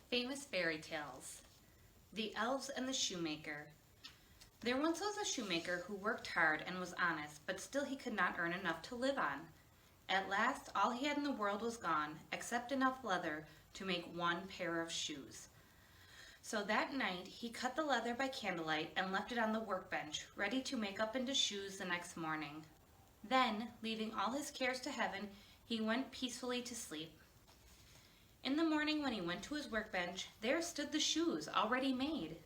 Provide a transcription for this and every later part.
Famous Fairy Tales. The Elves and the Shoemaker. There once was a shoemaker who worked hard and was honest, but still he could not earn enough to live on. At last, all he had in the world was gone, except enough leather to make one pair of shoes. So that night, he cut the leather by candlelight and left it on the workbench, ready to make up into shoes the next morning. Then, leaving all his cares to heaven, he went peacefully to sleep. In the morning when he went to his workbench, there stood the shoes already made.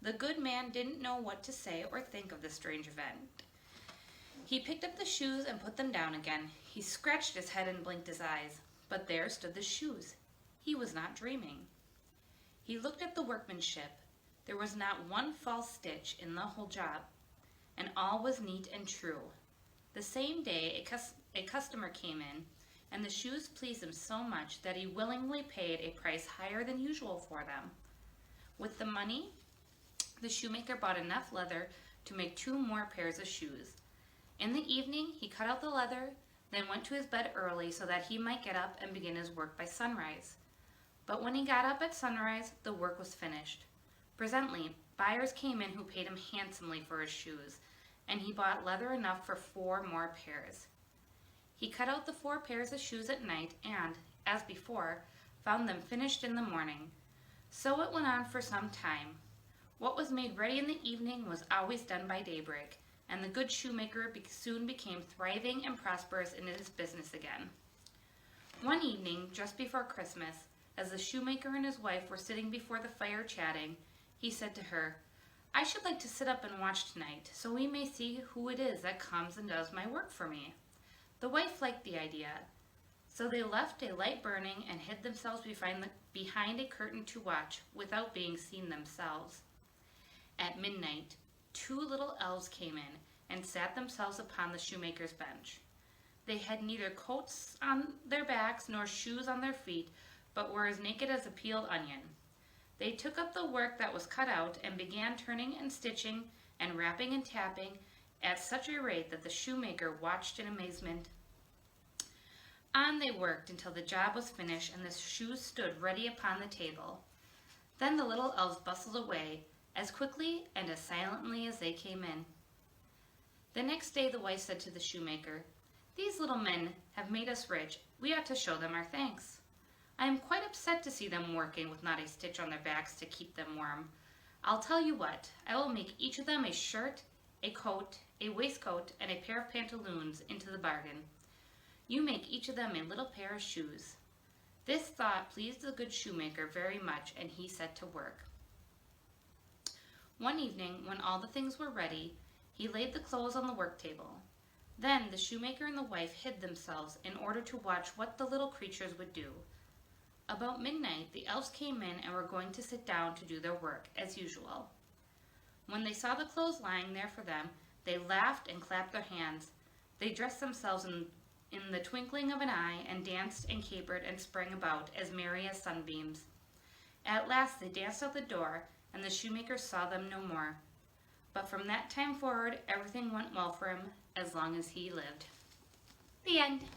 The good man didn't know what to say or think of the strange event. He picked up the shoes and put them down again. He scratched his head and blinked his eyes, but there stood the shoes. He was not dreaming. He looked at the workmanship. There was not one false stitch in the whole job, and all was neat and true. The same day a customer came in, and the shoes pleased him so much that he willingly paid a price higher than usual for them. With the money, the shoemaker bought enough leather to make 2 more pairs of shoes. In the evening, he cut out the leather, then went to his bed early so that he might get up and begin his work by sunrise. But when he got up at sunrise, the work was finished. Presently, buyers came in who paid him handsomely for his shoes, and he bought leather enough for 4 more pairs. He cut out the 4 pairs of shoes at night and, as before, found them finished in the morning. So it went on for some time. What was made ready in the evening was always done by daybreak, and the good shoemaker soon became thriving and prosperous in his business again. One evening, just before Christmas, as the shoemaker and his wife were sitting before the fire chatting, he said to her, "I should like to sit up and watch tonight, so we may see who it is that comes and does my work for me." The wife liked the idea, so they left a light burning and hid themselves behind a curtain to watch, without being seen themselves. At midnight, 2 little elves came in and sat themselves upon the shoemaker's bench. They had neither coats on their backs nor shoes on their feet, but were as naked as a peeled onion. They took up the work that was cut out and began turning and stitching and rapping and tapping at such a rate that the shoemaker watched in amazement. On they worked until the job was finished and the shoes stood ready upon the table. Then the little elves bustled away, as quickly and as silently as they came in. The next day the wife said to the shoemaker, "These little men have made us rich. We ought to show them our thanks. I am quite upset to see them working with not a stitch on their backs to keep them warm. I'll tell you what, I will make each of them a shirt, a coat, a waistcoat, and a pair of pantaloons into the bargain. You make each of them a little pair of shoes." This thought pleased the good shoemaker very much, and he set to work. One evening, when all the things were ready, he laid the clothes on the work table. Then the shoemaker and the wife hid themselves in order to watch what the little creatures would do. About midnight, the elves came in and were going to sit down to do their work, as usual. When they saw the clothes lying there for them, they laughed and clapped their hands. They dressed themselves in the twinkling of an eye and danced and capered and sprang about as merry as sunbeams. At last they danced out the door, and the shoemaker saw them no more. But from that time forward, everything went well for him as long as he lived. The end.